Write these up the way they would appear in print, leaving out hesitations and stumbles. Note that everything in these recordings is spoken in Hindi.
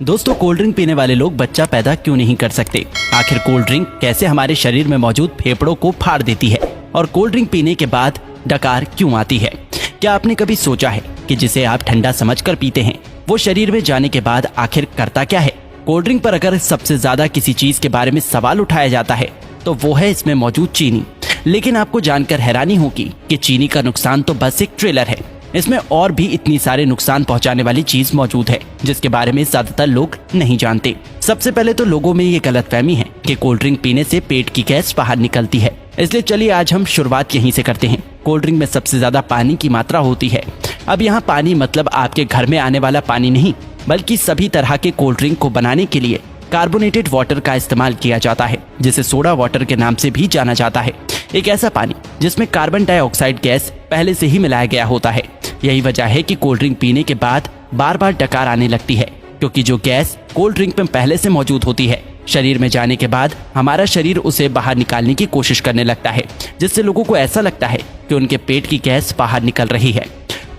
दोस्तों, कोल्ड ड्रिंक पीने वाले लोग बच्चा पैदा क्यों नहीं कर सकते? आखिर कोल्ड ड्रिंक कैसे हमारे शरीर में मौजूद फेफड़ों को फाड़ देती है और कोल्ड ड्रिंक पीने के बाद डकार क्यों आती है? क्या आपने कभी सोचा है कि जिसे आप ठंडा समझकर पीते हैं वो शरीर में जाने के बाद आखिर करता क्या है? कोल्ड ड्रिंक पर अगर सबसे ज्यादा किसी चीज के बारे में सवाल उठाया जाता है तो वो है इसमें मौजूद चीनी। लेकिन आपको जानकर हैरानी होगी कि चीनी का नुकसान तो बस एक ट्रेलर है। इसमें और भी इतनी सारे नुकसान पहुंचाने वाली चीज मौजूद है जिसके बारे में ज्यादातर लोग नहीं जानते। सबसे पहले तो लोगों में ये गलतफहमी है कि कोल्ड ड्रिंक पीने से पेट की गैस बाहर निकलती है। इसलिए चलिए आज हम शुरुआत यहीं से करते हैं। कोल्ड ड्रिंक में सबसे ज्यादा पानी की मात्रा होती है। अब यहाँ पानी मतलब आपके घर में आने वाला पानी नहीं, बल्कि सभी तरह के कोल्ड ड्रिंक को बनाने के लिए कार्बोनेटेड वाटर का इस्तेमाल किया जाता है, जिसे सोडा वाटर के नाम से भी जाना जाता है। एक ऐसा पानी जिसमें कार्बन डाइऑक्साइड गैस पहले से ही मिलाया गया होता है। यही वजह है कि कोल्ड ड्रिंक पीने के बाद बार बार डकार आने लगती है, क्योंकि जो गैस कोल्ड ड्रिंक में पहले से मौजूद होती है शरीर में जाने के बाद हमारा शरीर उसे बाहर निकालने की कोशिश करने लगता है, जिससे लोगों को ऐसा लगता है कि उनके पेट की गैस बाहर निकल रही है।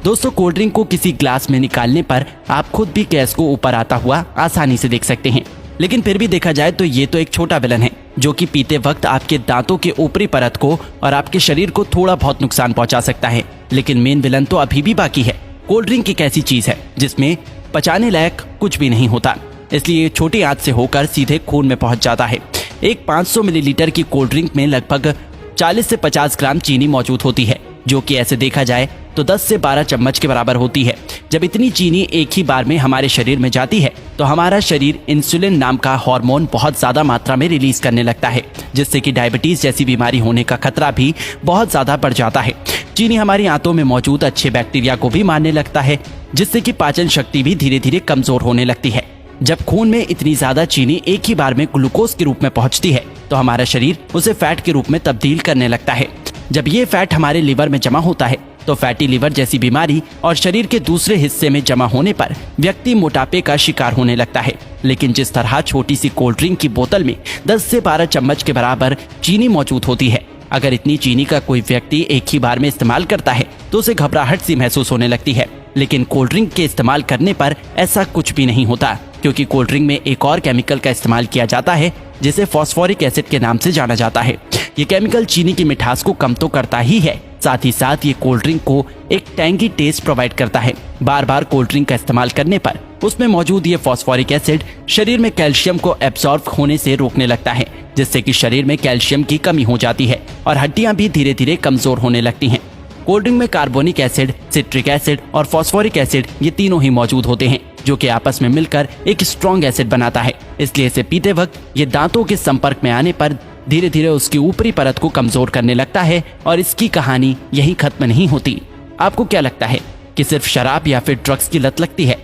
दोस्तों, कोल्ड ड्रिंक को किसी ग्लास में निकालने पर आप खुद भी गैस को ऊपर आता हुआ आसानी से देख सकते हैं। लेकिन फिर भी देखा जाए तो ये तो एक छोटा विलन है जो कि पीते वक्त आपके दांतों के ऊपरी परत को और आपके शरीर को थोड़ा बहुत नुकसान पहुंचा सकता है। लेकिन मेन विलन तो अभी भी बाकी है। कोल्ड ड्रिंक एक ऐसी चीज है जिसमें पचाने लायक कुछ भी नहीं होता, इसलिए छोटी आंच से होकर सीधे खून में पहुंच जाता है। एक 500 मिलीलीटर की कोल्ड ड्रिंक में लगभग 40 से 50 ग्राम चीनी मौजूद होती है, जो कि ऐसे देखा जाए तो 10 से 12 चम्मच के बराबर होती है। जब इतनी चीनी एक ही बार में हमारे शरीर में जाती है तो हमारा शरीर इंसुलिन नाम का हार्मोन बहुत ज्यादा मात्रा में रिलीज करने लगता है, जिससे कि डायबिटीज जैसी बीमारी होने का खतरा भी बहुत ज्यादा बढ़ जाता है। चीनी हमारी आंतों में मौजूद अच्छे बैक्टीरिया को भी मारने लगता है, जिससे कि पाचन शक्ति भी धीरे धीरे कमजोर होने लगती है। जब खून में इतनी ज्यादा चीनी एक ही बार में ग्लूकोज के रूप में पहुंचती है तो हमारा शरीर उसे फैट के रूप में तब्दील करने लगता है। जब ये फैट हमारे लिवर में जमा होता है तो फैटी लिवर जैसी बीमारी और शरीर के दूसरे हिस्से में जमा होने पर व्यक्ति मोटापे का शिकार होने लगता है। लेकिन जिस तरह छोटी सी कोल्ड ड्रिंक की बोतल में 10 से 12 चम्मच के बराबर चीनी मौजूद होती है, अगर इतनी चीनी का कोई व्यक्ति एक ही बार में इस्तेमाल करता है तो उसे घबराहट सी महसूस होने लगती है। लेकिन कोल्ड ड्रिंक के इस्तेमाल करने पर ऐसा कुछ भी नहीं होता, क्योंकि कोल्ड ड्रिंक में एक और केमिकल का इस्तेमाल किया जाता है जिसे फॉस्फोरिक एसिड के नाम से जाना जाता है। ये केमिकल चीनी की मिठास को कम तो करता ही है, साथ ही साथ ये कोल्ड ड्रिंक को एक टैंगी टेस्ट प्रोवाइड करता है। बार बार कोल्ड ड्रिंक का इस्तेमाल करने पर उसमें मौजूद ये फॉस्फोरिक एसिड शरीर में कैल्शियम को एब्सॉर्ब होने से रोकने लगता है, जिससे कि शरीर में कैल्शियम की कमी हो जाती है और हड्डियां भी धीरे धीरे कमजोर होने लगती हैं। कोल्ड ड्रिंक में कार्बोनिक एसिड, सिट्रिक एसिड और फॉस्फोरिक एसिड ये तीनों ही मौजूद होते हैं, जो कि आपस में मिलकर एक स्ट्रॉन्ग एसिड बनाता है। इसलिए इसे पीते वक्त ये दांतों के संपर्क में आने पर धीरे धीरे उसकी ऊपरी परत को कमजोर करने लगता है और इसकी कहानी यही खत्म नहीं होती। आपको क्या लगता है कि सिर्फ शराब या फिर ड्रग्स की लत लगती है?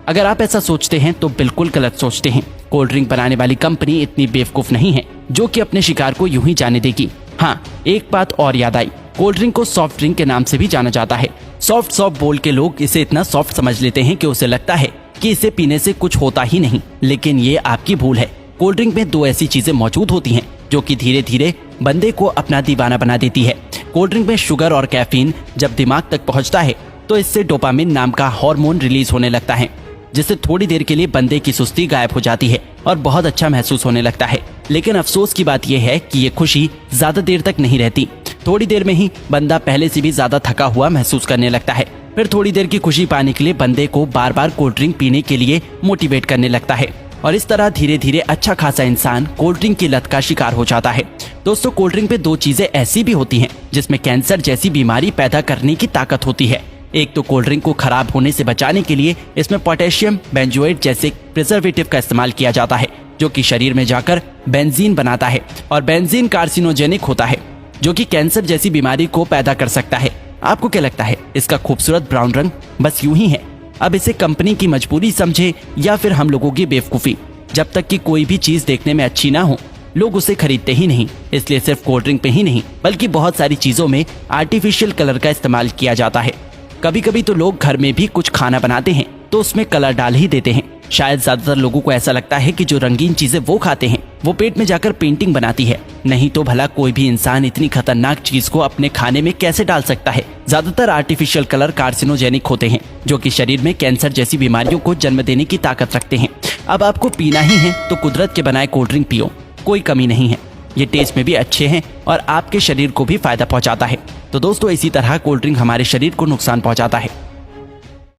अगर आप ऐसा सोचते हैं तो बिल्कुल गलत सोचते हैं। कोल्ड ड्रिंक बनाने वाली कंपनी इतनी बेवकूफ नहीं है जो कि अपने शिकार को यूं ही जाने देगी। हाँ, एक बात और याद आई, कोल्ड ड्रिंक को सॉफ्ट ड्रिंक के नाम से भी जाना जाता है। सॉफ्ट बोल के लोग इसे इतना सॉफ्ट समझ लेते हैं कि उसे लगता है कि इसे पीने से कुछ होता ही नहीं, लेकिन ये आपकी भूल है। कोल्ड ड्रिंक में दो ऐसी चीजें मौजूद होती हैं जो कि धीरे धीरे बंदे को अपना दीवाना बना देती है। कोल्ड ड्रिंक में शुगर और कैफीन जब दिमाग तक पहुंचता है तो इससे डोपामिन नाम का हार्मोन रिलीज होने लगता है, जिससे थोड़ी देर के लिए बंदे की सुस्ती गायब हो जाती है और बहुत अच्छा महसूस होने लगता है। लेकिन अफसोस की बात यह है कि ये खुशी ज्यादा देर तक नहीं रहती। थोड़ी देर में ही बंदा पहले से भी ज्यादा थका हुआ महसूस करने लगता है। फिर थोड़ी देर की खुशी पाने के लिए बंदे को बार बार कोल्ड ड्रिंक पीने के लिए मोटिवेट करने लगता है और इस तरह धीरे धीरे अच्छा खासा इंसान कोल्ड ड्रिंक की लत का शिकार हो जाता है। दोस्तों, कोल्ड ड्रिंक पे दो चीजें ऐसी भी होती हैं जिसमें कैंसर जैसी बीमारी पैदा करने की ताकत होती है। एक तो कोल्ड ड्रिंक को खराब होने से बचाने के लिए इसमें पोटेशियम बेंजोएट जैसे प्रिजर्वेटिव का इस्तेमाल किया जाता है, जो कि शरीर में जाकर बेंजीन बनाता है और बेंजीन कार्सिनोजेनिक होता है, जो कि कैंसर जैसी बीमारी को पैदा कर सकता है। आपको क्या लगता है इसका खूबसूरत ब्राउन रंग बस यूं ही है? अब इसे कंपनी की मजबूरी समझे या फिर हम लोगों की बेवकूफी? जब तक कि कोई भी चीज देखने में अच्छी ना हो लोग उसे खरीदते ही नहीं। इसलिए सिर्फ कोल्ड ड्रिंक पे ही नहीं बल्कि बहुत सारी चीजों में आर्टिफिशियल कलर का इस्तेमाल किया जाता है। कभी कभी तो लोग घर में भी कुछ खाना बनाते हैं तो उसमें कलर डाल ही देते हैं। शायद ज्यादातर लोगों को ऐसा लगता है कि जो रंगीन चीजें वो खाते हैं वो पेट में जाकर पेंटिंग बनाती है। नहीं तो भला कोई भी इंसान इतनी खतरनाक चीज को अपने खाने में कैसे डाल सकता है। ज्यादातर आर्टिफिशियल कलर कार्सिनोजेनिक होते हैं जो कि शरीर में कैंसर जैसी बीमारियों को जन्म देने की ताकत रखते हैं। अब आपको पीना ही है तो कुदरत के बनाए कोल्ड ड्रिंक पियो, कोई कमी नहीं है। ये टेस्ट में भी अच्छे हैं और आपके शरीर को भी फायदा पहुंचाता है। तो दोस्तों इसी तरह कोल्ड ड्रिंक हमारे शरीर को नुकसान पहुंचाता है।